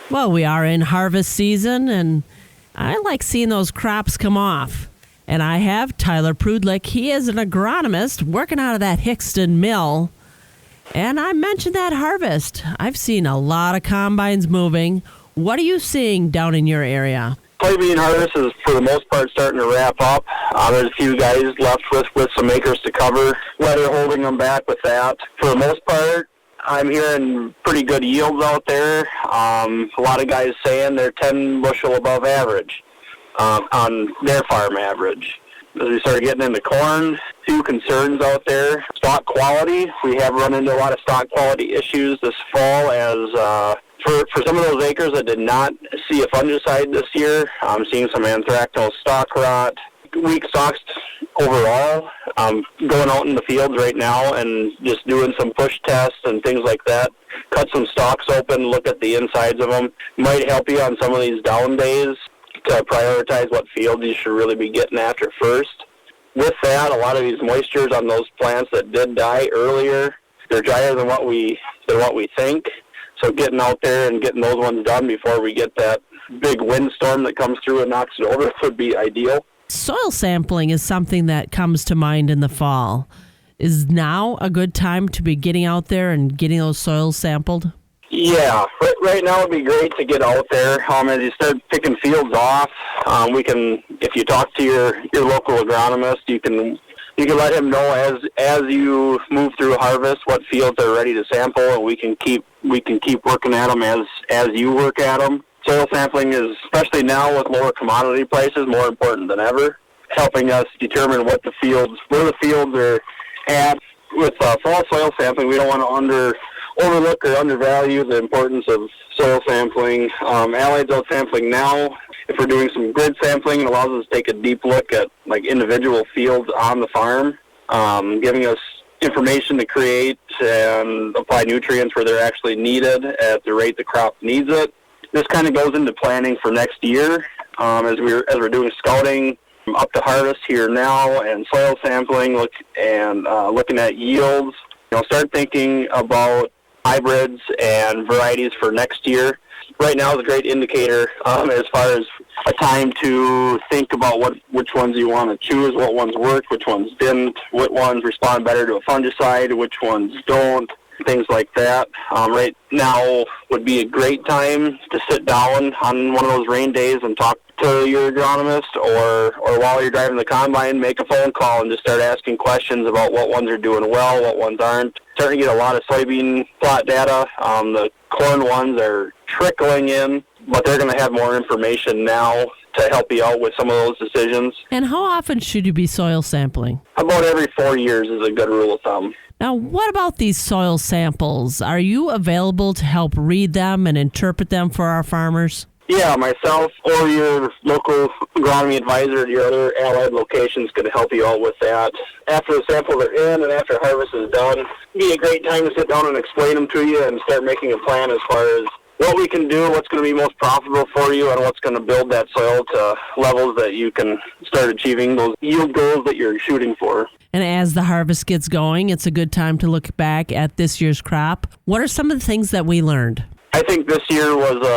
Well, we are in harvest season, and I like seeing those crops come off. And I have Tyler Prudlick. He is an agronomist working out of that Hickston mill. And I mentioned that harvest. I've seen a lot of combines moving. What are you seeing down in your area? Soybean harvest is, for the most part, starting to wrap up. There's a few guys left with some acres to cover. Weather holding them back with that. For the most part, I'm hearing pretty good yields out there. A lot of guys saying they're 10 bushel above average on their farm average. As we start getting into corn, few concerns out there. Stock quality, we have run into a lot of stock quality issues this fall as for some of those acres that did not see a fungicide this year. I'm seeing some anthracnose stalk rot, weak stalks overall. Going out in the fields right now and just doing some push tests and things like that. Cut some stalks open, look at the insides of them. Might help you on some of these down days to prioritize what fields you should really be getting after first. With that, a lot of these moistures on those plants that did die earlier, they're drier than what we think. So getting out there and getting those ones done before we get that big windstorm that comes through and knocks it over would be ideal. Soil sampling is something that comes to mind in the fall. Is now a good time to be getting out there and getting those soils sampled? Yeah, right now would be great to get out there. As you start picking fields off, we can, if you talk to your local agronomist, you can let him know as you move through harvest what fields are ready to sample, and we can keep working at them as you work at them. Soil sampling is, especially now with lower commodity prices, more important than ever, helping us determine where the fields are at. With fall soil sampling, we don't want to overlook or undervalue the importance of soil sampling. Allied's out sampling now. If we're doing some grid sampling, it allows us to take a deep look at like individual fields on the farm, giving us information to create and apply nutrients where they're actually needed at the rate the crop needs it. This kind of goes into planning for next year as we're doing scouting up to harvest here now and soil sampling looking at yields. Start thinking about hybrids and varieties for next year. Right now is a great indicator as far as a time to think about which ones you want to choose, what ones worked, which ones didn't, what ones respond better to a fungicide, which ones don't, things like that. Right now would be a great time to sit down on one of those rain days and talk to your agronomist, or while you're driving the combine, make a phone call and just start asking questions about what ones are doing well, what ones aren't. Starting to get a lot of soybean plot data. The corn ones are trickling in, but they're going to have more information now to help you out with some of those decisions. And how often should you be soil sampling? About every 4 years is a good rule of thumb. Now, what about these soil samples? Are you available to help read them and interpret them for our farmers? Yeah, myself or your local agronomy advisor at your other allied locations could help you out with that. After the samples are in and after harvest is done, it'd be a great time to sit down and explain them to you and start making a plan as far as what we can do, what's going to be most profitable for you, and what's going to build that soil to levels that you can start achieving those yield goals that you're shooting for. And as the harvest gets going, it's a good time to look back at this year's crop. What are some of the things that we learned? I think this year was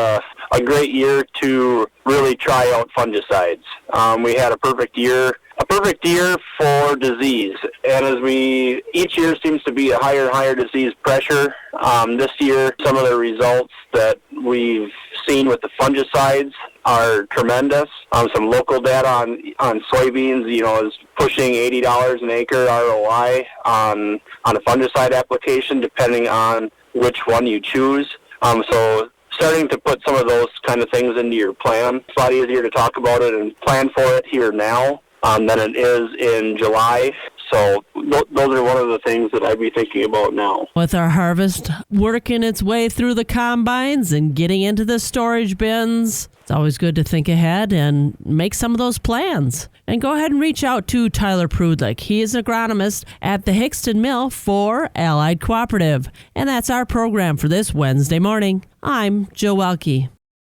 a great year to really try out fungicides. We had a perfect year for disease. And each year seems to be a higher and higher disease pressure. This year, some of the results that we've seen with the fungicides are tremendous. Some local data on soybeans, is pushing $80 an acre ROI on a fungicide application, depending on which one you choose. So starting to put some of those kind of things into your plan. It's a lot easier to talk about it and plan for it here now than it is in July. So those are one of the things that I'd be thinking about now. With our harvest working its way through the combines and getting into the storage bins, it's always good to think ahead and make some of those plans. And go ahead and reach out to Tyler Prudlick. He is an agronomist at the Hickston Mill for Allied Cooperative. And that's our program for this Wednesday morning. I'm Joe Welke.